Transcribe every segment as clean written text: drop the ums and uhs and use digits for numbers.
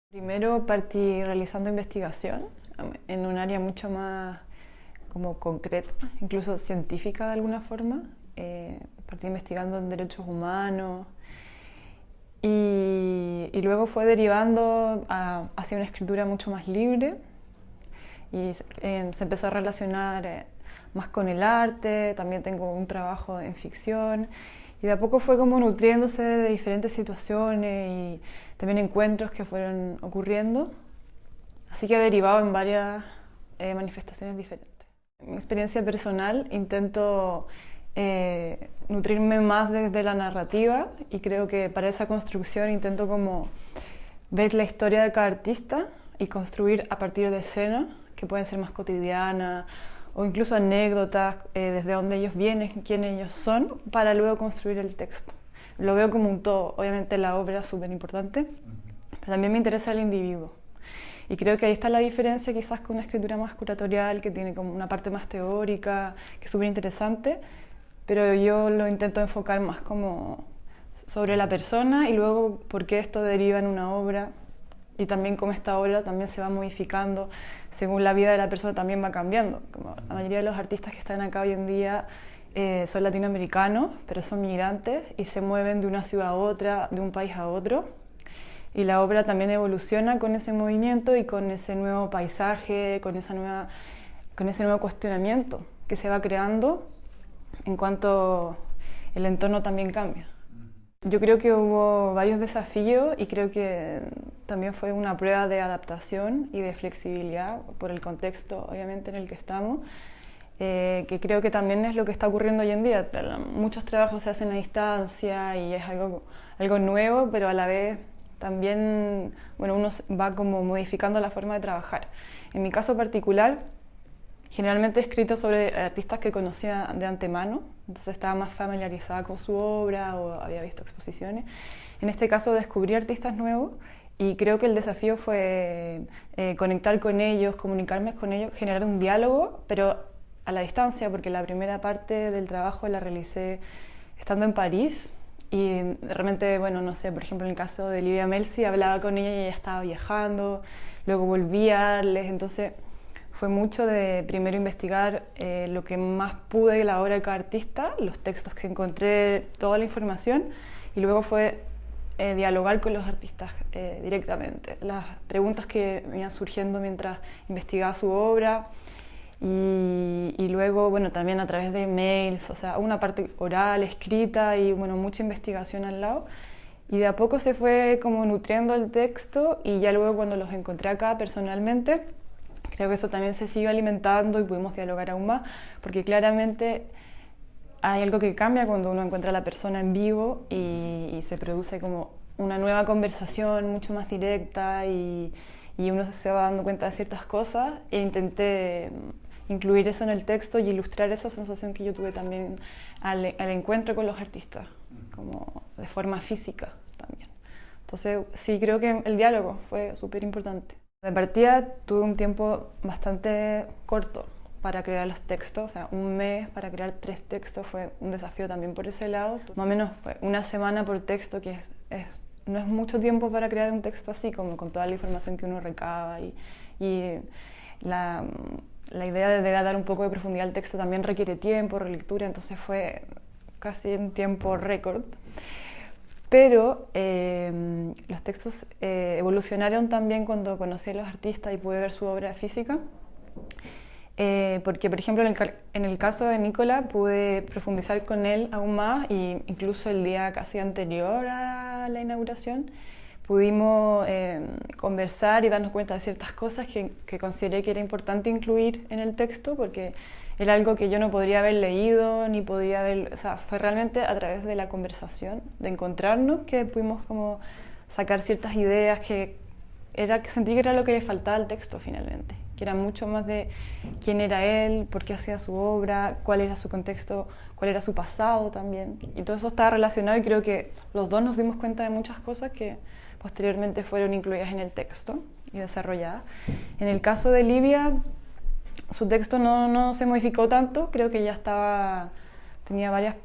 Primero partí realizando investigación en un área mucho más como concreta, incluso científica de alguna forma. Partí investigando en derechos humanos y luego fue derivando hacia una escritura mucho más libre y se empezó a relacionar más con el arte. También tengo un trabajo en ficción y de a poco fue como nutriéndose de diferentes situaciones y también encuentros que fueron ocurriendo, así que ha derivado en varias manifestaciones diferentes. En mi experiencia personal intento nutrirme más desde la narrativa y creo que para esa construcción intento como ver la historia de cada artista y construir a partir de escenas que pueden ser más cotidianas o incluso anécdotas desde dónde ellos vienen, quiénes ellos son, para luego construir el texto. Lo veo como un todo. Obviamente la obra es súper importante, pero también me interesa el individuo. Y creo que ahí está la diferencia quizás con una escritura más curatorial, que tiene como una parte más teórica, que es súper interesante, pero yo lo intento enfocar más como sobre la persona y luego por qué esto deriva en una obra y también cómo esta obra también se va modificando según la vida de la persona, también va cambiando. Como la mayoría de los artistas que están acá hoy en día son latinoamericanos, pero son migrantes y se mueven de una ciudad a otra, de un país a otro. Y la obra también evoluciona con ese movimiento y con ese nuevo paisaje, con ese nuevo cuestionamiento que se va creando en cuanto el entorno también cambia. Yo creo que hubo varios desafíos y creo que también fue una prueba de adaptación y de flexibilidad por el contexto, obviamente, en el que estamos, que creo que también es lo que está ocurriendo hoy en día. Muchos trabajos se hacen a distancia y es algo nuevo, pero a la vez también uno va como modificando la forma de trabajar. En mi caso particular, generalmente he escrito sobre artistas que conocía de antemano, entonces estaba más familiarizada con su obra o había visto exposiciones. En este caso descubrí artistas nuevos y creo que el desafío fue conectar con ellos, comunicarme con ellos, generar un diálogo, pero a la distancia, porque la primera parte del trabajo la realicé estando en París y realmente, no sé, por ejemplo en el caso de Livia Melsi hablaba con ella y ella estaba viajando, luego volví a darles, entonces fue mucho de primero investigar lo que más pude de la obra de cada artista, los textos que encontré, toda la información, y luego fue dialogar con los artistas directamente. Las preguntas que me iban surgiendo mientras investigaba su obra y luego, también a través de mails, o sea, una parte oral, escrita y, mucha investigación al lado. Y de a poco se fue como nutriendo el texto y ya luego cuando los encontré acá personalmente, creo que eso también se siguió alimentando y pudimos dialogar aún más, porque claramente hay algo que cambia cuando uno encuentra a la persona en vivo y se produce como una nueva conversación mucho más directa y uno se va dando cuenta de ciertas cosas e intenté incluir eso en el texto y ilustrar esa sensación que yo tuve también al encuentro con los artistas, como de forma física también. Entonces sí, creo que el diálogo fue súper importante. De partida tuve un tiempo bastante corto para crear los textos, o sea, un mes para crear 3 textos fue un desafío también por ese lado. Más o menos fue una semana por texto, que no es mucho tiempo para crear un texto así, como con toda la información que uno recaba y la idea de dar un poco de profundidad al texto también requiere tiempo, relectura, entonces fue casi en tiempo récord. Pero los textos evolucionaron también cuando conocí a los artistas y pude ver su obra física, porque por ejemplo en el caso de Nicola pude profundizar con él aún más y incluso el día casi anterior a la inauguración pudimos conversar y darnos cuenta de ciertas cosas que consideré que era importante incluir en el texto, porque era algo que yo no podría haber leído, ni podría haber... O sea, fue realmente a través de la conversación, de encontrarnos, que pudimos como sacar ciertas ideas que sentí que era lo que le faltaba al texto finalmente, que era mucho más de quién era él, por qué hacía su obra, cuál era su contexto, cuál era su pasado también. Y todo eso estaba relacionado y creo que los dos nos dimos cuenta de muchas cosas que posteriormente fueron incluidas en el texto y desarrolladas. En el caso de Livia, su texto no se modificó tanto, creo que ya tenía varias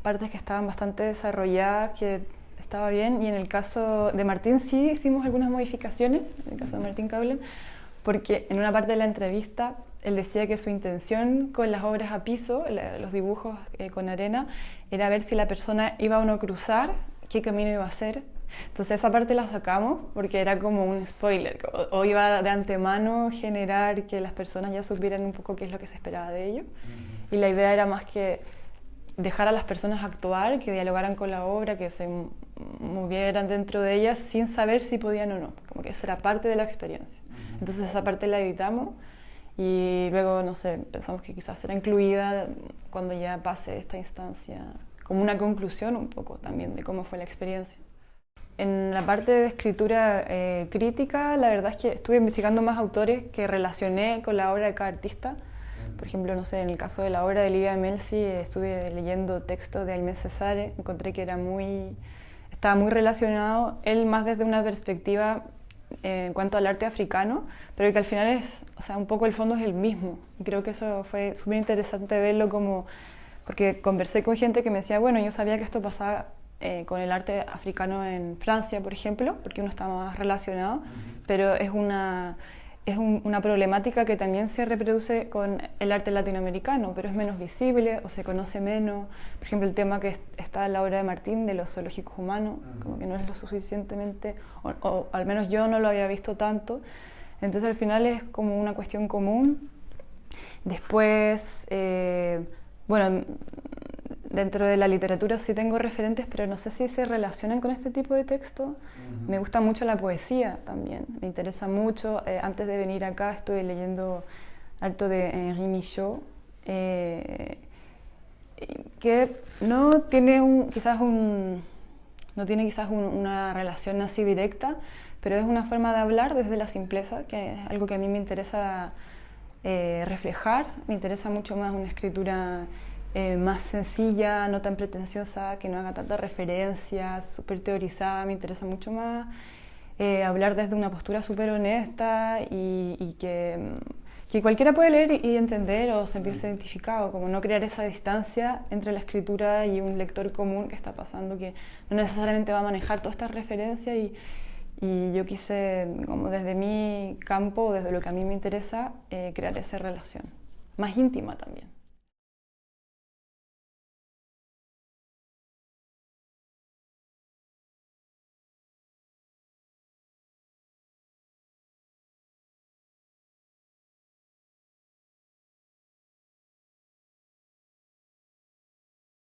partes que estaban bastante desarrolladas, que estaba bien, y en el caso de Martín sí hicimos algunas modificaciones, en el caso de Martín Caulen, porque en una parte de la entrevista él decía que su intención con las obras a piso, los dibujos con arena, era ver si la persona iba o no a cruzar, qué camino iba a hacer. Entonces esa parte la sacamos porque era como un spoiler, o iba de antemano generar que las personas ya supieran un poco qué es lo que se esperaba de ellos. Y la idea era más que dejar a las personas actuar, que dialogaran con la obra, que se movieran dentro de ellas sin saber si podían o no, como que esa era parte de la experiencia. Entonces esa parte la editamos y luego, no sé, pensamos que quizás será incluida cuando ya pase esta instancia, como una conclusión un poco también de cómo fue la experiencia. En la parte de escritura crítica, la verdad es que estuve investigando más autores que relacioné con la obra de cada artista. Por ejemplo, no sé, en el caso de la obra de Livia Melsi, estuve leyendo textos de Aimé Césaire, encontré que estaba muy relacionado, él más desde una perspectiva en cuanto al arte africano, pero que al final o sea, un poco el fondo es el mismo. Y creo que eso fue súper interesante verlo porque conversé con gente que me decía, bueno, yo sabía que esto pasaba con el arte africano en Francia, por ejemplo, porque uno está más relacionado, pero es una problemática que también se reproduce con el arte latinoamericano, pero es menos visible o se conoce menos. Por ejemplo, el tema que está en la obra de Martín de los zoológicos humanos, como que no es lo suficientemente, o al menos yo no lo había visto tanto. Entonces al final es como una cuestión común. Después, bueno, dentro de la literatura sí tengo referentes, pero no sé si se relacionan con este tipo de texto. Me gusta mucho la poesía también, me interesa mucho. Antes de venir acá estuve leyendo harto de Henri Michaud, que no tiene quizás una relación así directa, pero es una forma de hablar desde la simpleza, que es algo que a mí me interesa reflejar. Me interesa mucho más una escritura más sencilla, no tan pretenciosa, que no haga tanta referencia, súper teorizada. Me interesa mucho más hablar desde una postura súper honesta y que cualquiera puede leer y entender o sentirse identificado, como no crear esa distancia entre la escritura y un lector común que está pasando, que no necesariamente va a manejar todas estas referencias y yo quise, como desde mi campo, desde lo que a mí me interesa, crear esa relación, más íntima también.